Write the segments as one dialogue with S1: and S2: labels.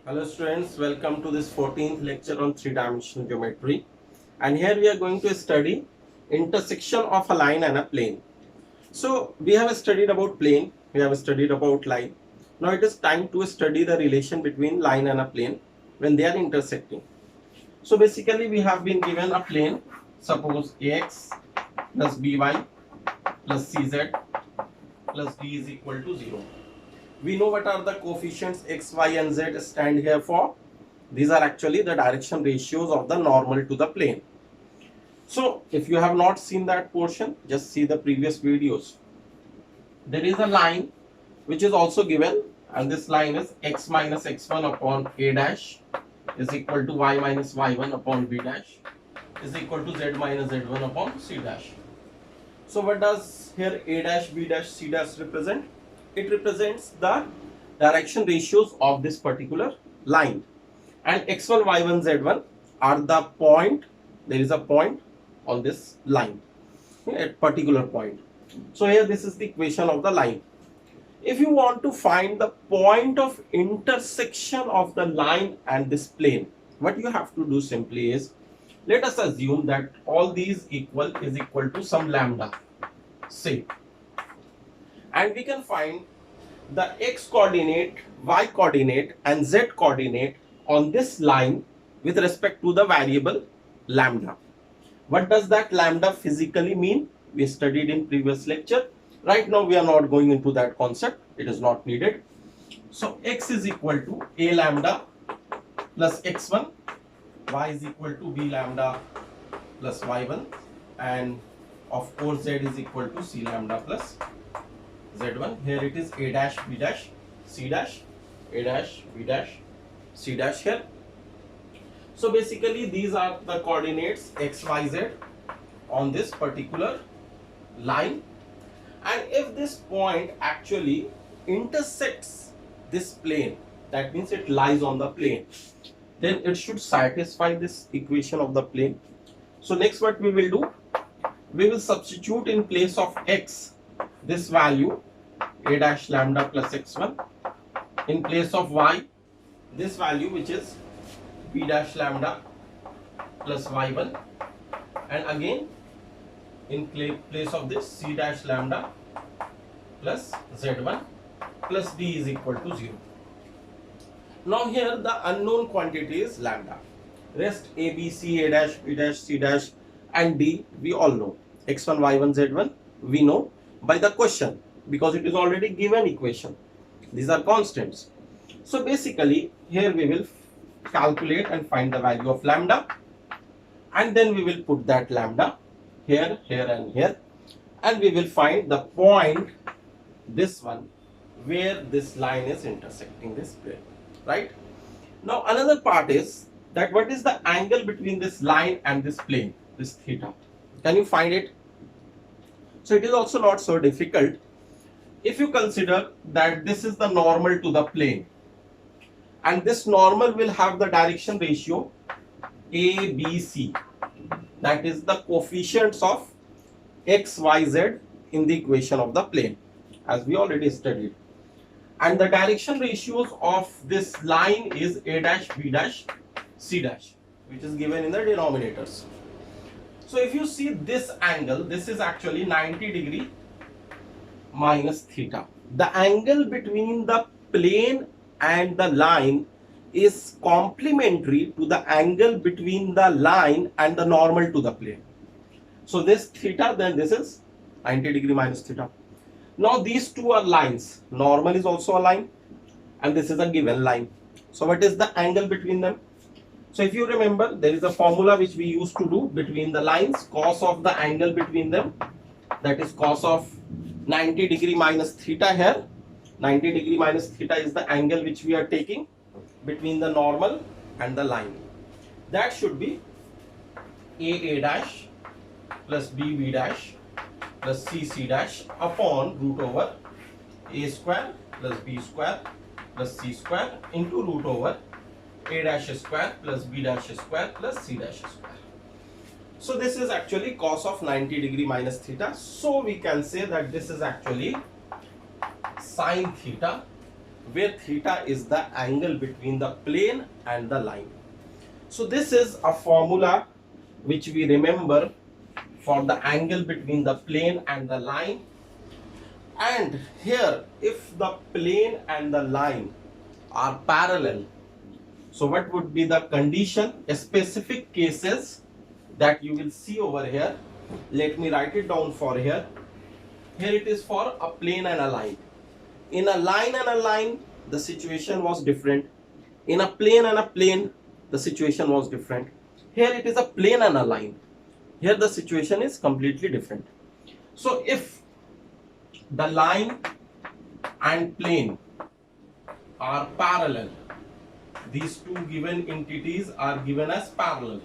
S1: Hello students, welcome to this 14th lecture on three-dimensional geometry. And here we are going to study intersection of a line and a plane. So we have studied about plane, we have studied about line. Now it is time to study the relation between line and a plane when they are intersecting. So basically we have been given a plane, suppose ax plus by plus cz plus d is equal to 0. We know what are the coefficients x, y and z stand here for. These are actually the direction ratios of the normal to the plane. So if you have not seen that portion, just see the previous videos. There is a line which is also given, and this line is x minus x1 upon a dash is equal to y minus y1 upon b dash is equal to z minus z1 upon c dash. So what does here a dash, b dash, c dash represent? It represents the direction ratios of this particular line, and x1, y1, z1 are the point. There is a point on this line, a particular point. So here this is the equation of the line. If you want to find the point of intersection of the line and this plane, what you have to do simply is, let us assume that all these is equal to some lambda, say, and we can find the x coordinate, y coordinate and z coordinate on this line with respect to the variable lambda. What does that lambda physically mean? We studied in previous lecture. Right now we are not going into that concept, it is not needed. So x is equal to a lambda plus x1, y is equal to b lambda plus y1, and of course z is equal to c lambda plus z1. Here it is a dash, b dash, c dash, a dash, b dash, c dash here. So basically these are the coordinates x, y, z on this particular line, and if this point actually intersects this plane, that means it lies on the plane, then it should satisfy this equation of the plane. So next what we will do, we will substitute in place of x this value a dash lambda plus x1, in place of y this value which is b dash lambda plus y1, and again in place of this c dash lambda plus z1 plus d is equal to 0. Now here the unknown quantity is lambda. Rest a, b, c, a dash, b dash, c dash and d we all know. x1, y1, z1 we know by the question, because it is already given equation. These are constants. So basically here we will calculate and find the value of lambda, and then we will put that lambda here, here and here, and we will find the point, this one, where this line is intersecting this plane, right? Now another part is that what is the angle between this line and this plane, this theta? Can you find it? So it is also not so difficult. If you consider that this is the normal to the plane, and this normal will have the direction ratio a, b, c, that is the coefficients of x, y, z in the equation of the plane, as we already studied, and the direction ratios of this line is a dash, b dash, c dash, which is given in the denominators. So if you see this angle, this is actually 90 degree minus theta. The angle between the plane and the line is complementary to the angle between the line and the normal to the plane. So this theta, then this is 90 degree minus theta. Now these two are lines. Normal is also a line, and this is a given line. So what is the angle between them? So if you remember, there is a formula which we used to do between the lines, cos of the angle between them, that is cos of 90 degree minus theta here. 90 degree minus theta is the angle which we are taking between the normal and the line. That should be a dash plus b dash plus c dash upon root over a square plus b square plus c square into root over a dash square plus b dash square plus c dash square. So this is actually cos of 90 degree minus theta. So we can say that this is actually sine theta where theta is the angle between the plane and the line. So this is a formula which we remember for the angle between the plane and the line. And here, if the plane and the line are parallel, so what would be the condition? Specific cases that you will see over here. Let me write it down for here. Here it is for a plane and a line. In a line and a line, the situation was different. In a plane and a plane, the situation was different. Here it is a plane and a line. Here the situation is completely different. So if the line and plane are parallel, these two given entities are given as parallel,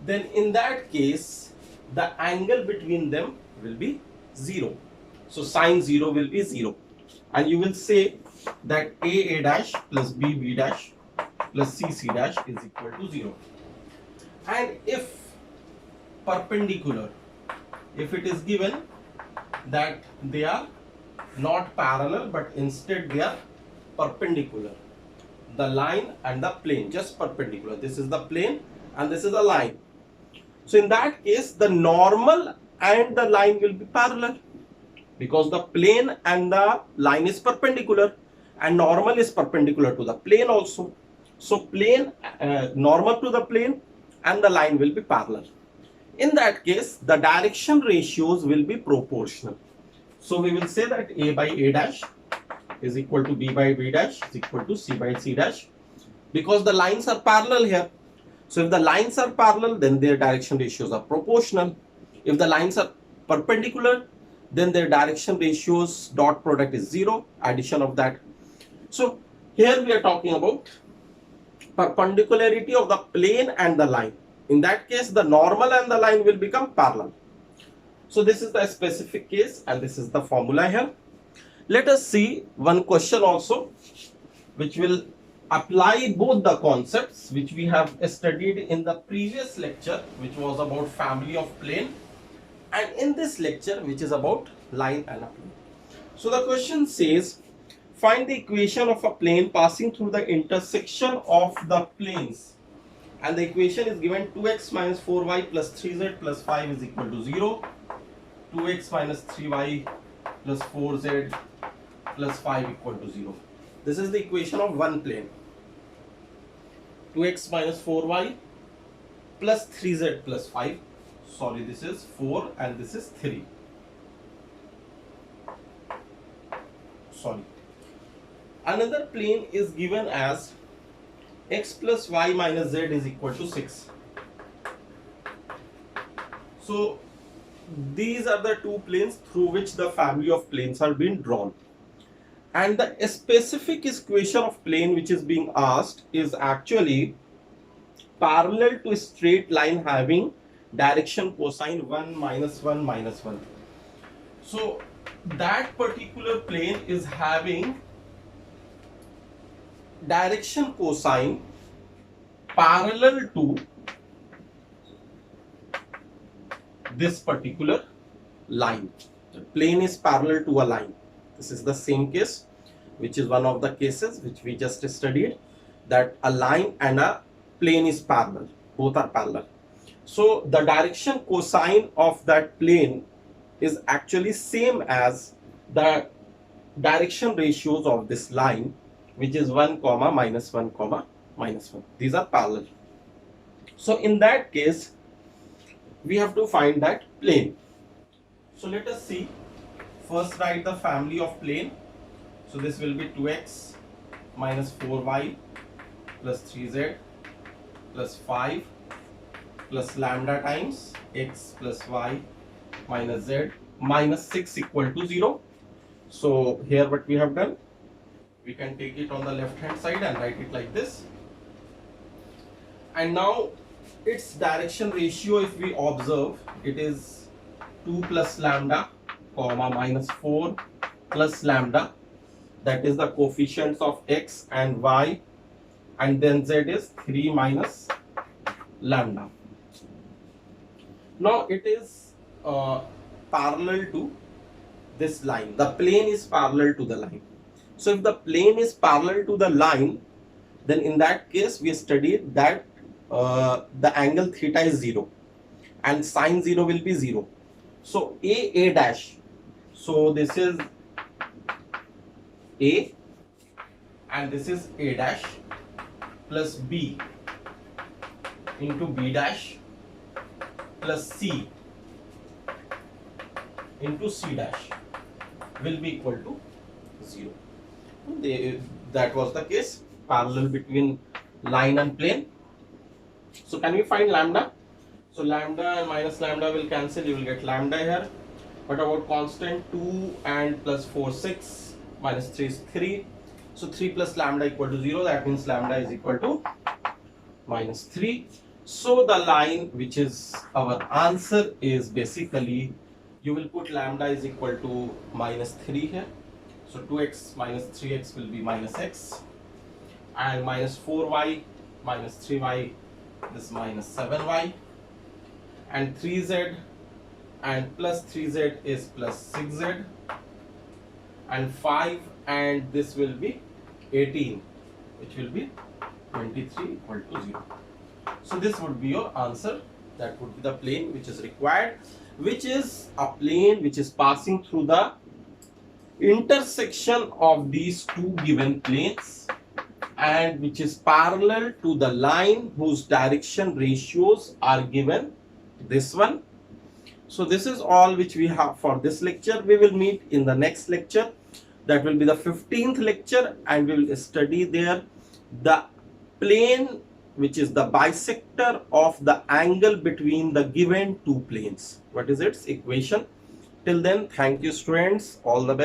S1: then in that case the angle between them will be 0. So sine 0 will be 0, and you will say that a dash plus b dash plus c dash is equal to 0. And if perpendicular, if it is given that they are not parallel but instead they are perpendicular, the line and the plane, just perpendicular, this is the plane and this is the line. So in that case the normal and the line will be parallel, because the plane and the line is perpendicular and normal is perpendicular to the plane also. So plane normal to the plane and the line will be parallel. In that case the direction ratios will be proportional. So we will say that a by a dash is equal to b by b dash is equal to c by c dash, because the lines are parallel here. So if the lines are parallel, then their direction ratios are proportional. If the lines are perpendicular, then their direction ratios dot product is 0, addition of that. So here we are talking about perpendicularity of the plane and the line. In that case the normal and the line will become parallel. So this is the specific case and this is the formula here. Let us see one question also which will apply both the concepts which we have studied in the previous lecture, which was about family of plane, and in this lecture which is about line and a plane. So the question says, find the equation of a plane passing through the intersection of the planes, and the equation is given 2x minus 4y plus 3z plus 5 is equal to 0, 2x minus 3y plus 4z plus 5 equal to 0. This is the equation of one plane. 2x minus 4y plus 3z plus 5. Sorry, this is 4 and this is 3. Sorry. Another plane is given as x plus y minus z is equal to 6. So these are the two planes through which the family of planes are being drawn. And the specific equation of plane which is being asked is actually parallel to a straight line having direction cosine 1 minus 1 minus 1. So that particular plane is having direction cosine parallel to this particular line. The plane is parallel to a line. This is the same case, which is one of the cases which we just studied, that a line and a plane is parallel, both are parallel. So the direction cosine of that plane is actually same as the direction ratios of this line, which is 1 comma minus 1 comma minus 1. These are parallel. So in that case we have to find that plane. So let us see. First write the family of plane. So this will be 2x minus 4y plus 3z plus 5 plus lambda times x plus y minus z minus 6 equal to 0. So here what we have done, we can take it on the left hand side and write it like this. And now its direction ratio, if we observe, it is 2 plus lambda comma minus 4 plus lambda, that is the coefficients of x and y, and then z is 3 minus lambda. Now it is parallel to this line. The plane is parallel to the line. So if the plane is parallel to the line, then in that case we studied that the angle theta is 0 and sine 0 will be 0. So A dash, so this is A and this is A dash plus B into B dash plus C into C dash will be equal to 0. That was the case, parallel between line and plane. So can we find lambda? So lambda and minus lambda will cancel, you will get lambda here. What about constant? 2 and plus 4 6, minus 3 is 3. So 3 plus lambda equal to 0, that means lambda is equal to minus 3. So the line which is our answer is basically, you will put lambda is equal to minus 3 here. So 2x minus 3x will be minus x, and minus 4y minus 3y, this minus 7y, and 3z and plus 3z is plus 6z, and 5 and this will be 18, which will be 23 equal to 0. So this would be your answer. That would be the plane which is required, which is a plane which is passing through the intersection of these two given planes and which is parallel to the line whose direction ratios are given, this one. So this is all which we have for this lecture. We will meet in the next lecture, that will be the 15th lecture, and we will study there the plane which is the bisector of the angle between the given two planes. What is its equation? Till then, thank you students, all the best.